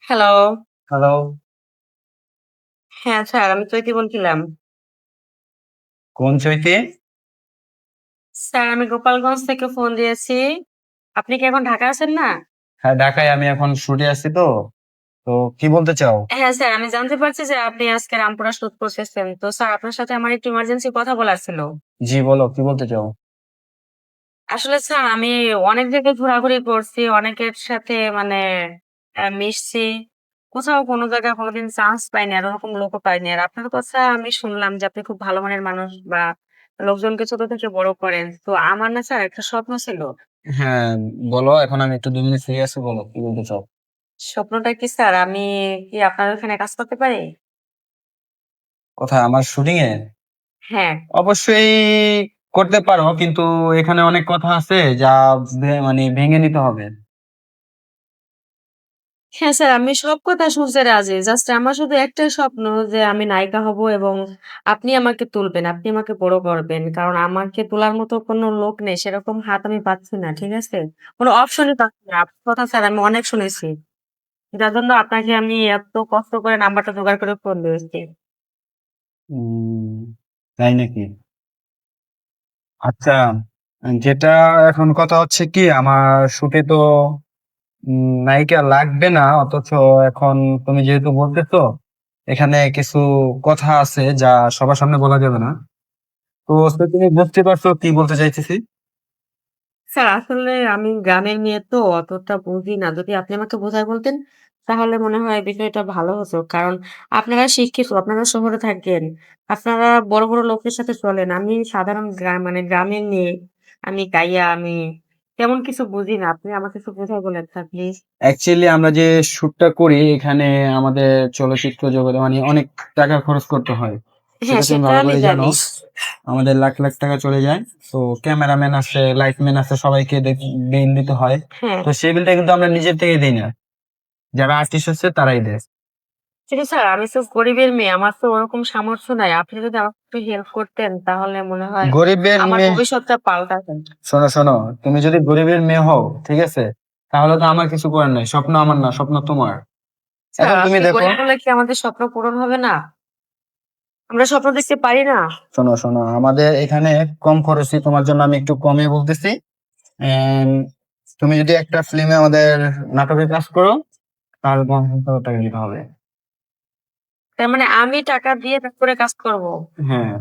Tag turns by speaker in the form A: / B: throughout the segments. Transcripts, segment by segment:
A: Hello.
B: Hello,
A: হ্যাঁ, sir আমি চৈতি বলছিলাম।
B: কোন চৈতি?
A: স্যার আমি গোপালগঞ্জ থেকে ফোন দিয়েছি। আপনি কি এখন ঢাকায় আছেন না?
B: হ্যাঁ, ঢাকায় আমি এখন শুটে আছি তো। তো কি বলতে চাও?
A: হ্যাঁ, স্যার আমি জানতে পারছি যে আপনি আজকে রামপুরা শুট করতেছেন। তো স্যার আপনার সাথে আমার একটু ইমার্জেন্সি কথা বলার ছিল।
B: জি বলো, কি বলতে চাও?
A: আসলে স্যার আমি অনেক জায়গায় ঘোরাঘুরি করছি, অনেকের সাথে মানে মিশছি। কোথাও কোনো জায়গায় কোনোদিন চান্স পাইনি আর ওরকম লোকও পাইনি। আর আপনার কথা আমি শুনলাম যে আপনি খুব ভালো মানের মানুষ বা লোকজনকে ছোট থেকে বড় করেন। তো আমার না স্যার একটা স্বপ্ন ছিল।
B: হ্যাঁ, বলো এখন আমি একটু 2 মিনিট ফ্রি আছি, বলো কি বলতে চাও?
A: স্বপ্নটা কি স্যার আমি কি আপনার ওখানে কাজ করতে পারি?
B: কোথায় আমার শুটিং এ?
A: হ্যাঁ।
B: অবশ্যই করতে পারো, কিন্তু এখানে অনেক কথা আছে যা মানে ভেঙে নিতে হবে।
A: হ্যাঁ, স্যার আমি সব কথা শুনতে রাজি। জাস্ট আমার শুধু একটাই স্বপ্ন যে আমি নায়িকা হব এবং আপনি আমাকে তুলবেন, আপনি আমাকে বড় করবেন। কারণ আমাকে তোলার মতো কোনো লোক নেই। সেরকম হাত আমি পাচ্ছি না। ঠিক আছে? কোনো অপশনই পাচ্ছি না। আপনার কথা স্যার আমি অনেক শুনেছি। যার জন্য আপনাকে আমি এত কষ্ট করে নাম্বারটা জোগাড় করে ফোন দিয়েছি।
B: উম, তাই নাকি? আচ্ছা, যেটা এখন কথা হচ্ছে কি, আমার শুটে তো নায়িকা লাগবে না, অথচ এখন তুমি যেহেতু বলতেছো, এখানে কিছু কথা আছে যা সবার সামনে বলা যাবে না। তো তুমি বুঝতে পারছো কি বলতে চাইতেছি?
A: স্যার আসলে আমি গ্রামের মেয়ে তো অতটা বুঝি না। যদি আপনি আমাকে বোঝায় বলতেন তাহলে মনে হয় বিষয়টা ভালো হতো। কারণ আপনারা শিক্ষিত, আপনারা শহরে থাকেন। আপনারা বড়, বড় লোকের সাথে চলেন। আমি সাধারণ মানে গ্রামের মেয়ে। আমি গাইয়া, আমি তেমন কিছু বুঝি না। আপনি আমাকে একটু বুঝায় বলেন স্যার প্লিজ।
B: অ্যাকচুয়ালি আমরা যে শুটটা করি এখানে, আমাদের চলচ্চিত্র জগতে মানে অনেক টাকা খরচ করতে হয়।
A: হ্যাঁ,
B: সেটা তুমি
A: সেটা
B: ভালো
A: আমি
B: করে জানো।
A: জানি।
B: আমাদের লাখ লাখ টাকা চলে যায়। তো ক্যামেরাম্যান আছে, লাইটম্যান আছে, সবাইকে বিল দিতে হয়।
A: হ্যাঁ।
B: তো সেই বিলটা কিন্তু আমরা নিজের থেকে দিই না, যারা আর্টিস্ট হচ্ছে তারাই দেয়।
A: কিন্তু স্যার আমি তো গরিবের মেয়ে। আমার তো ওরকম সামর্থ্য নাই। আপনি যদি আমাকে একটু হেল্প করতেন তাহলে মনে হয়
B: গরিবের
A: আমার
B: মেয়ে,
A: ভবিষ্যৎটা পাল্টাতেন।
B: শোনো শোনো, তুমি যদি গরিবের মেয়ে হও, ঠিক আছে, তাহলে তো আমার কিছু করার নাই। স্বপ্ন আমার না, স্বপ্ন তোমার।
A: স্যার
B: এখন তুমি
A: আপনি
B: দেখো,
A: গরিব হলে কি আমাদের স্বপ্ন পূরণ হবে না? আমরা স্বপ্ন দেখতে পারি না?
B: শোনো শোনো, আমাদের এখানে কম খরচে, তোমার জন্য আমি একটু কমে বলতেছি। এম, তুমি যদি একটা ফিল্মে আমাদের নাটকে কাজ করো, তাহলে 50,000 টাকা দিতে হবে।
A: তার মানে আমি টাকা দিয়ে তারপরে কাজ করব।
B: হ্যাঁ।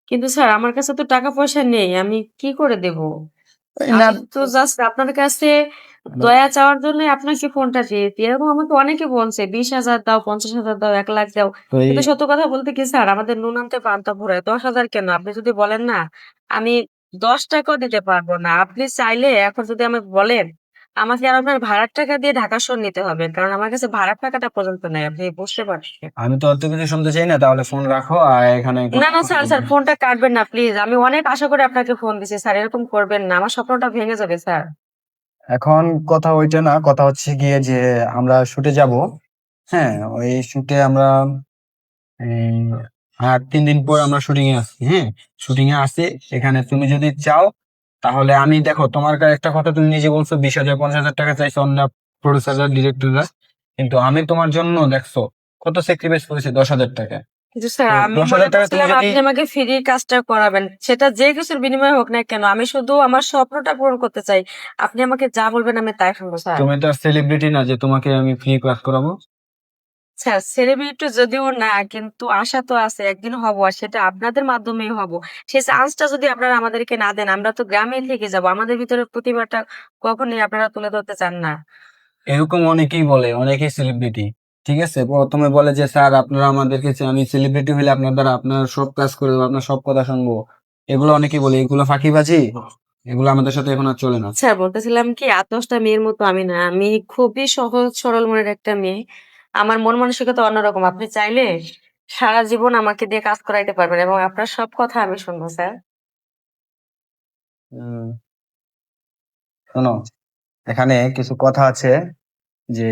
A: কিন্তু স্যার আমার কাছে তো টাকা পয়সা নেই। আমি কি করে দেব?
B: এই না,
A: আমি তো জাস্ট আপনার কাছে দয়া চাওয়ার জন্যই আপনাকে ফোনটা দিয়েছি। এরকম আমাকে অনেকে বলছে 20,000 দাও, 50,000 দাও, 1,00,000 দাও।
B: তো এই
A: কিন্তু সত্য কথা বলতে কি স্যার আমাদের নুন আনতে পান্তা ফুরায়। 10,000 কেন? আপনি যদি বলেন না, আমি ৳10 দিতে পারব না। আপনি চাইলে এখন যদি আমাকে বলেন, আমাকে আর আপনার ভাড়ার টাকা দিয়ে ঢাকা শহর নিতে হবে। কারণ আমার কাছে ভাড়ার টাকাটা পর্যন্ত নাই। আপনি বুঝতে পারছেন।
B: আমি তো অত কিছু শুনতে চাই না, তাহলে ফোন রাখো আর এখানে কোনো
A: না, না
B: কথা
A: স্যার,
B: বলবো
A: স্যার
B: না।
A: ফোনটা কাটবেন না প্লিজ। আমি অনেক আশা করে আপনাকে ফোন দিছি। স্যার এরকম করবেন না। আমার স্বপ্নটা ভেঙে যাবে স্যার।
B: এখন কথা ওইটা না, কথা হচ্ছে গিয়ে যে আমরা শুটে যাব। হ্যাঁ, ওই শুটে আমরা উম, আর 3 দিন পর আমরা শুটিং এ আসছি। হ্যাঁ, শুটিং এ আসছি। এখানে তুমি যদি চাও, তাহলে আমি দেখো, তোমার কাছে একটা কথা তুমি নিজে বলছো, 20,000 50,000 টাকা চাইছো অন্য প্রডিউসাররা, ডিরেক্টররা। কিন্তু আমি তোমার জন্য দেখছো কত স্যাক্রিফাইস করেছি, 10,000 টাকা।
A: কিন্তু স্যার
B: তো
A: আমি
B: দশ
A: মনে
B: হাজার টাকা তুমি
A: করছিলাম
B: যদি,
A: আপনি আমাকে ফ্রির কাজটা করাবেন। সেটা যে কিছুর বিনিময়ে হোক না কেন। আমি শুধু আমার স্বপ্নটা পূরণ করতে চাই। আপনি আমাকে যা বলবেন আমি তাই শুনবো স্যার।
B: তুমি তো আর সেলিব্রিটি না যে তোমাকে আমি ফ্রি ক্লাস করাবো।
A: স্যার সেলিব্রিটি যদিও না কিন্তু আশা তো আছে একদিন হব আর সেটা আপনাদের মাধ্যমেই হব। সেই চান্সটা যদি আপনারা আমাদেরকে না দেন আমরা তো গ্রামেই থেকে যাব। আমাদের ভিতরে প্রতিভাটা কখনোই আপনারা তুলে ধরতে চান না।
B: এরকম অনেকেই বলে, অনেকেই সেলিব্রিটি। ঠিক আছে, প্রথমে বলে যে স্যার আপনারা আমাদেরকে আমি সেলিব্রিটি হলে আপনার দ্বারা আপনার সব কাজ করে দেবো, আপনার সব কথা শুনবো। এগুলো অনেকেই বলে, এগুলো ফাঁকিবাজি। এগুলো আমাদের সাথে এখন আর চলে না।
A: আচ্ছা বলতেছিলাম কি ৮-১০টা মেয়ের মতো আমি না। আমি খুবই সহজ সরল মনের একটা মেয়ে। আমার মন মানসিকতা অন্যরকম। আপনি চাইলে সারা জীবন আমাকে দিয়ে কাজ করাইতে পারবেন এবং আপনার সব কথা আমি শুনবো স্যার।
B: উম, শোনো, এখানে কিছু কথা আছে যে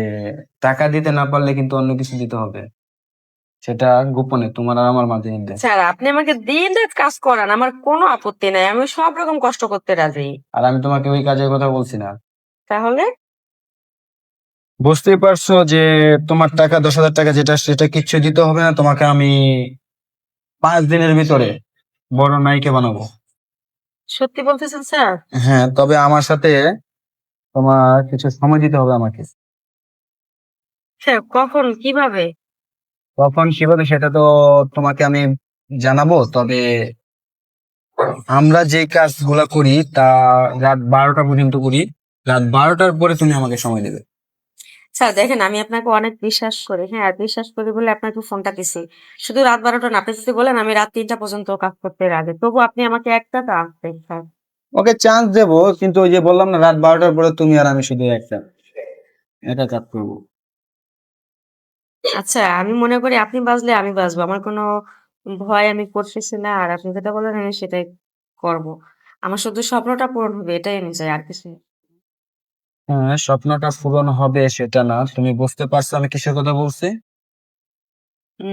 B: টাকা দিতে না পারলে কিন্তু অন্য কিছু দিতে হবে। সেটা গোপনে তোমার আর আমার মাঝে মধ্যে।
A: স্যার আপনি আমাকে দিন-রাত কাজ করান। আমার কোনো আপত্তি নাই। আমি সব রকম কষ্ট করতে রাজি।
B: আর আমি তোমাকে ওই কাজের কথা বলছি না।
A: তাহলে?
B: বুঝতেই পারছো যে তোমার টাকা 10,000 টাকা যেটা সেটা কিচ্ছু দিতে হবে না তোমাকে। আমি 5 দিনের ভিতরে বড় নায়িকা বানাবো।
A: সত্যি বলতেছেন স্যার?
B: হ্যাঁ, তবে আমার সাথে তোমার কিছু সময় দিতে হবে আমাকে।
A: স্যার কখন কিভাবে?
B: কখন কিভাবে সেটা তো তোমাকে আমি জানাবো। তবে আমরা যে কাজগুলা করি তা রাত 12টা পর্যন্ত করি। রাত 12টার পরে তুমি আমাকে সময় দেবে।
A: স্যার দেখেন আমি আপনাকে অনেক বিশ্বাস করি। হ্যাঁ, বিশ্বাস করি বলে আপনাকে ফোনটা দিছি। শুধু রাত 12টা না, আপনি যদি বলেন আমি রাত 3টা পর্যন্ত কাজ করতে রাজি। তবু আপনি আমাকে একটা চান্স দেন স্যার।
B: ওকে, চান্স দেবো, কিন্তু ওই যে বললাম না, রাত 12টার পরে তুমি আর আমি শুধু একটা একা কাজ করবো।
A: আচ্ছা, আমি মনে করি আপনি বাঁচলে আমি বাঁচবো। আমার কোনো ভয় আমি করতেছি না। আর আপনি যেটা বললেন আমি সেটাই করব। আমার শুধু স্বপ্নটা পূরণ হবে এটাই আমি চাই, আর কিছু না।
B: হ্যাঁ, স্বপ্নটা পূরণ হবে সেটা না, তুমি বুঝতে পারছো আমি কিসের কথা বলছি?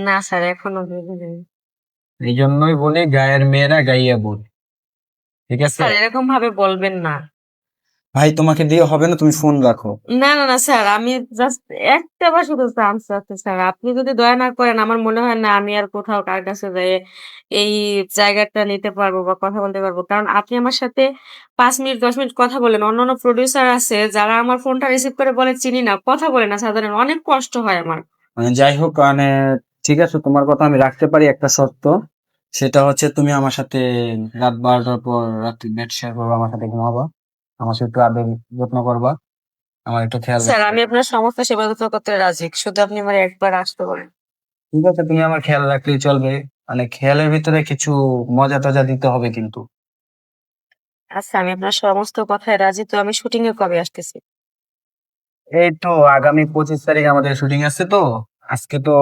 A: না স্যার, এখনো ভেবে নেই।
B: এই জন্যই বলি গায়ের মেয়েরা গাইয়া বল, ঠিক আছে?
A: স্যার এরকম ভাবে বলবেন না।
B: ভাই, তোমাকে দিয়ে হবে না, তুমি ফোন রাখো।
A: না, না, না স্যার, আমি জাস্ট একটাবার শুধু চান্স চাচ্ছি স্যার। আপনি যদি দয়া না করেন আমার মনে হয় না আমি আর কোথাও কার কাছে যেয়ে এই জায়গাটা নিতে পারবো বা কথা বলতে পারবো। কারণ আপনি আমার সাথে ৫ মিনিট ১০ মিনিট কথা বললেন। অন্যান্য প্রোডিউসার আছে যারা আমার ফোনটা রিসিভ করে বলে চিনি না, কথা বলে না সাধারণ। অনেক কষ্ট হয় আমার।
B: যাই হোক, ঠিক আছে, তোমার কথা আমি রাখতে পারি একটা শর্ত। সেটা হচ্ছে তুমি আমার সাথে রাত 12টার পর রাত্রি বেড শেয়ার করবা, আমার সাথে ঘুমাবা, আমার সাথে একটু আদর যত্ন করবা, আমার একটু খেয়াল
A: স্যার
B: রাখবা।
A: আমি আপনার সমস্ত সেবা যত্ন করতে রাজি। শুধু আপনি আমার একবার আসতে বলেন।
B: ঠিক আছে, তুমি আমার খেয়াল রাখলেই চলবে। খেয়ালের ভিতরে কিছু মজা টজা দিতে হবে কিন্তু।
A: আচ্ছা, আমি আপনার সমস্ত কথায় রাজি। তো আমি শুটিং এ কবে আসতেছি?
B: এই তো আগামী 25 তারিখ আমাদের শুটিং আছে তো। আজকে তো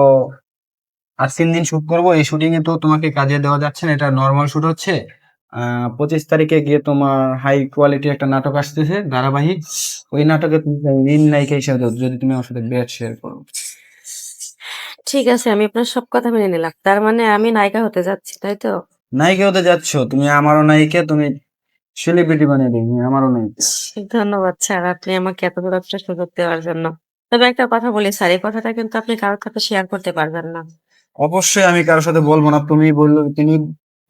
B: আর 3 দিন শুট করবো। এই শুটিং এ তো তোমাকে কাজে দেওয়া যাচ্ছে না, এটা নর্মাল শুট হচ্ছে। 25 তারিখে গিয়ে তোমার হাই কোয়ালিটি একটা নাটক আসতেছে ধারাবাহিক। ওই নাটকে তুমি মেইন নায়িকা হিসেবে যদি তুমি আমার সাথে বেড শেয়ার করো।
A: ঠিক আছে, আমি আপনার সব কথা মেনে নিলাম। তার মানে আমি নায়িকা হতে যাচ্ছি, তাই তো?
B: নায়িকা হতে যাচ্ছ তুমি, আমারও নায়িকা তুমি, সেলিব্রিটি বানিয়ে দিই আমারও নায়িকা।
A: ধন্যবাদ স্যার, আপনি আমাকে এত বড় একটা সুযোগ দেওয়ার জন্য। তবে একটা কথা বলি স্যার, এই কথাটা কিন্তু আপনি কারোর সাথে শেয়ার করতে পারবেন না।
B: অবশ্যই আমি কারোর সাথে বলবো না, তুমি বললো তুমি,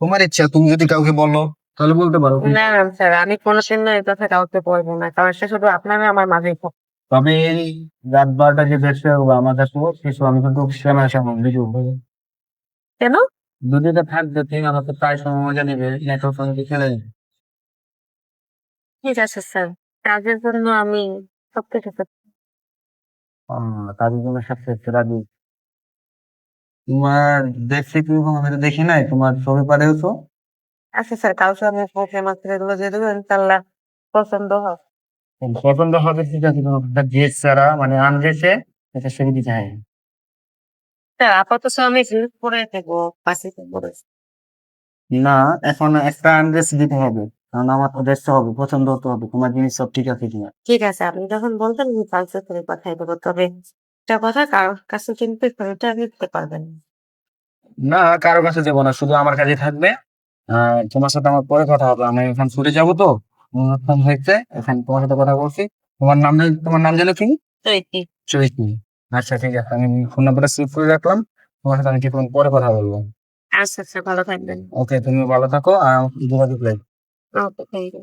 B: তোমার ইচ্ছা, তুমি যদি কাউকে বলো তাহলে বলতে পারো।
A: না, না স্যার, আমি কোনোদিনও এই কথা কাউকে বলবো না। কারণ সে শুধু আপনার আর আমার মাঝেই থাকে।
B: তবে এই রাত 12টা যে বেড শেয়ার করবো আমার কাছে কিছু, আমি কিন্তু ক্যামেরার সামনে ভিডিও
A: কেন?
B: দুদিকে থাকবে, তুমি আমাকে প্রায় সময় মজা নেবে, নেটওয়ার্ক সঙ্গে খেলে নেবে।
A: ঠিক আছে স্যার, কাজের জন্য আমি সবকিছু করছি।
B: তাদের জন্য সবচেয়ে রাজি। তোমার দেখছি তুমি, আমি তো দেখি নাই, তোমার ছবি পাঠিয়েছো তো।
A: আচ্ছা স্যার, কালকে আমি আপনাকে আমার ছেলেগুলো দিয়ে দেবো, ইনশাল্লাহ পছন্দ হবে।
B: পছন্দ হবে, ঠিক আছে, তোমার ড্রেস ছাড়া আনড্রেসে এটা ছবি দিতে হয়।
A: স্যার আপাতত আমি জিনিস পরে থাকবো, বাসে থাকবো।
B: না, এখন একটা আনড্রেস দিতে হবে, কারণ আমার তো ড্রেসটা হবে, পছন্দ হতে হবে তোমার জিনিস সব ঠিক আছে কিনা।
A: ঠিক আছে, আপনি যখন বলবেন আমি কালকে করে পাঠিয়ে দেবো। তবে একটা কথা, কারোর কাছে কিন্তু এই ছবিটা আপনি দিতে পারবেন না।
B: না, কারো কাছে দেবো না, শুধু আমার কাছে থাকবে। তোমার সাথে আমার পরে কথা হবে, আমি এখন ছুটে যাবো তো, অনুষ্ঠান হয়েছে, এখন তোমার সাথে কথা বলছি। তোমার নাম যেন কি?
A: তো এটি।
B: চৈতি। আচ্ছা, ঠিক আছে, আমি ফোন নাম্বারটা সেভ করে রাখলাম। তোমার সাথে আমি কিছুক্ষণ পরে কথা বলবো।
A: আচ্ছা, আচ্ছা, ভালো থাকবেন।
B: ওকে, তুমি ভালো থাকো আর আমাকে যোগাযোগ রাখো।
A: ওকে, থ্যাংক ইউ।